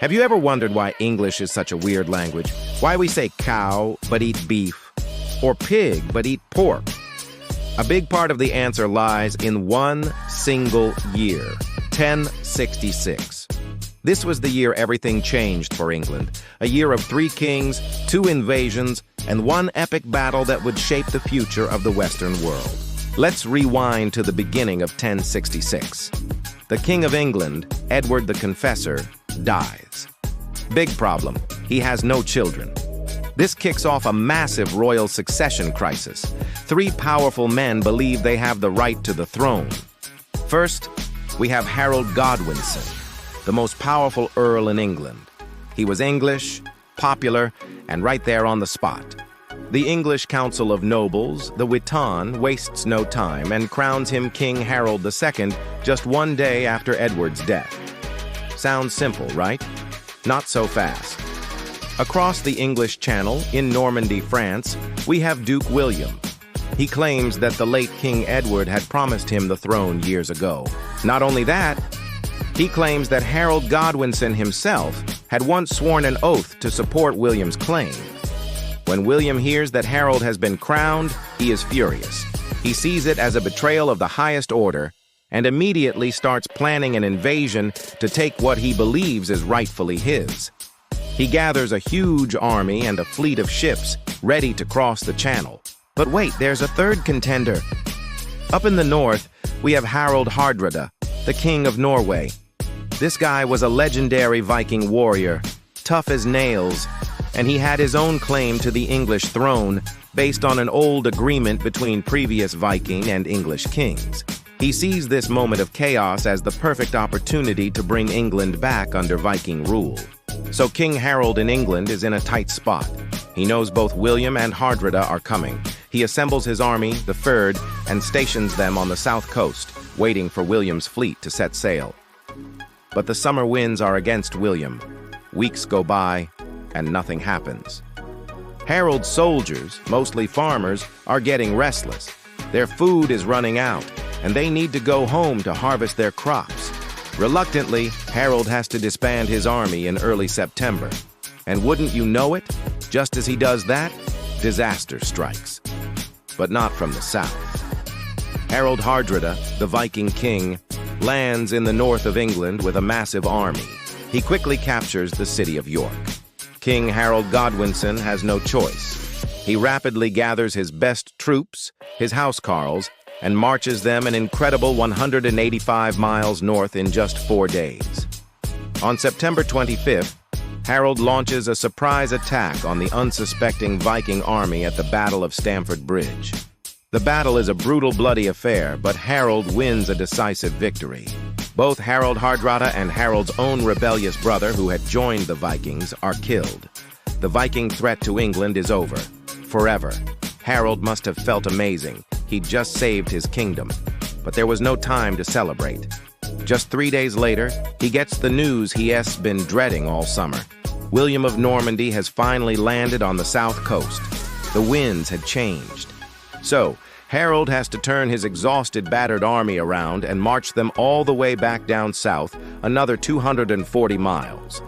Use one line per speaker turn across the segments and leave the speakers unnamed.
Have you ever wondered why English is such a weird language? Why we say cow but eat beef, or pig but eat pork? A big part of the answer lies in one single year, 1066. This was the year everything changed for England, a year of 3 kings, 2 invasions, and one epic battle that would shape the future of the Western world. Let's rewind to the beginning of 1066. The King of England, Edward the Confessor, dies. Big problem, he has no children. This kicks off a massive royal succession crisis. 3 powerful men believe they have the right to the throne. First, we have Harold Godwinson, the most powerful earl in England. He was English, popular, and right there on the spot. The English Council of Nobles, the Witan, wastes no time and crowns him King Harold II just 1 day after Edward's death. Sounds simple, right? Not so fast. Across the English Channel, in Normandy, France, we have Duke William. He claims that the late King Edward had promised him the throne years ago. Not only that, he claims that Harold Godwinson himself had once sworn an oath to support William's claim. When William hears that Harold has been crowned, he is furious. He sees it as a betrayal of the highest order and immediately starts planning an invasion to take what he believes is rightfully his. He gathers a huge army and a fleet of ships ready to cross the channel. But wait, there's a third contender. Up in the north, we have Harald Hardrada, the King of Norway. This guy was a legendary Viking warrior, tough as nails, and he had his own claim to the English throne based on an old agreement between previous Viking and English kings. He sees this moment of chaos as the perfect opportunity to bring England back under Viking rule. So King Harold in England is in a tight spot. He knows both William and Hardrada are coming. He assembles his army, the Fyrd, and stations them on the south coast, waiting for William's fleet to set sail. But the summer winds are against William. Weeks go by, and nothing happens. Harold's soldiers, mostly farmers, are getting restless. Their food is running out, and they need to go home to harvest their crops. Reluctantly, Harold has to disband his army in early September. And wouldn't you know it, just as he does that, disaster strikes. But not from the south. Harald Hardrada, the Viking king, lands in the north of England with a massive army. He quickly captures the city of York. King Harold Godwinson has no choice. He rapidly gathers his best troops, his housecarls, and marches them an incredible 185 miles north in just 4 days. On September 25th, Harold launches a surprise attack on the unsuspecting Viking army at the Battle of Stamford Bridge. The battle is a brutal, bloody affair, but Harold wins a decisive victory. Both Harald Hardrada and Harold's own rebellious brother, who had joined the Vikings, are killed. The Viking threat to England is over. Forever. Harold must have felt amazing. He'd just saved his kingdom. But there was no time to celebrate. Just 3 days later, he gets the news he has been dreading all summer. William of Normandy has finally landed on the south coast. The winds had changed. So, Harold has to turn his exhausted, battered army around and march them all the way back down south, another 240 miles.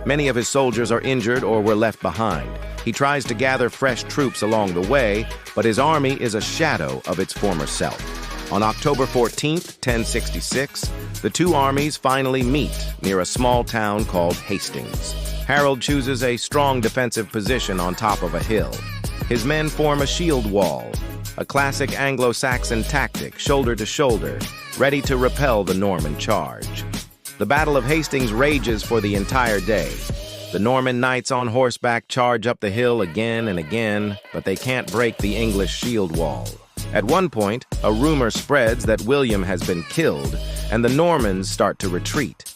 Many of his soldiers are injured or were left behind. He tries to gather fresh troops along the way, but his army is a shadow of its former self. On October 14th, 1066, the 2 armies finally meet near a small town called Hastings. Harold chooses a strong defensive position on top of a hill. His men form a shield wall, a classic Anglo-Saxon tactic, shoulder to shoulder, ready to repel the Norman charge. The Battle of Hastings rages for the entire day. The Norman knights on horseback charge up the hill again and again, but they can't break the English shield wall. At one point, a rumor spreads that William has been killed, and the Normans start to retreat.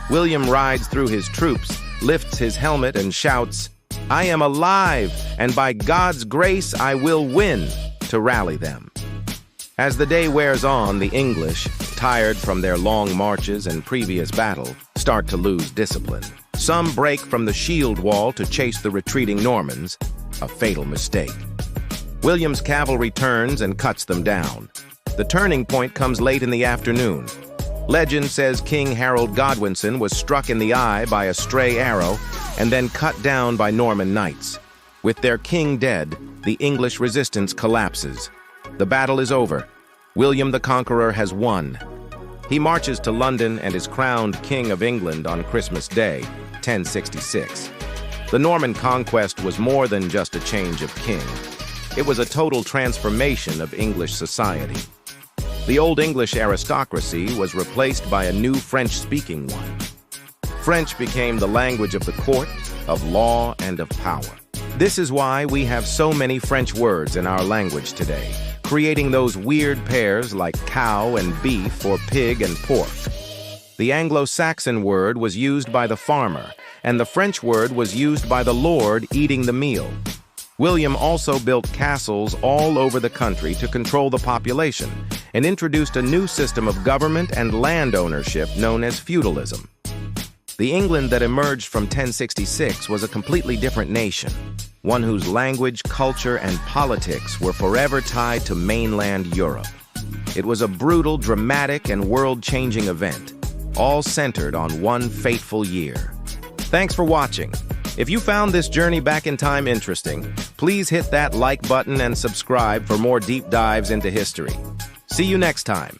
William rides through his troops, lifts his helmet, and shouts, "I am alive, and by God's grace I will win," to rally them. As the day wears on, the English, tired from their long marches and previous battle, start to lose discipline. Some break from the shield wall to chase the retreating Normans, a fatal mistake. William's cavalry turns and cuts them down. The turning point comes late in the afternoon. Legend says King Harold Godwinson was struck in the eye by a stray arrow and then cut down by Norman knights. With their king dead, the English resistance collapses. The battle is over. William the Conqueror has won. He marches to London and is crowned King of England on Christmas Day, 1066. The Norman conquest was more than just a change of king. It was a total transformation of English society. The Old English aristocracy was replaced by a new French-speaking one. French became the language of the court, of law, and of power. This is why we have so many French words in our language today, creating those weird pairs like cow and beef or pig and pork. The Anglo-Saxon word was used by the farmer, and the French word was used by the lord eating the meal. William also built castles all over the country to control the population and introduced a new system of government and land ownership known as feudalism. The England that emerged from 1066 was a completely different nation, one whose language, culture, and politics were forever tied to mainland Europe. It was a brutal, dramatic, and world-changing event, all centered on one fateful year. Thanks for watching. If you found this journey back in time interesting, please hit that like button and subscribe for more deep dives into history. See you next time.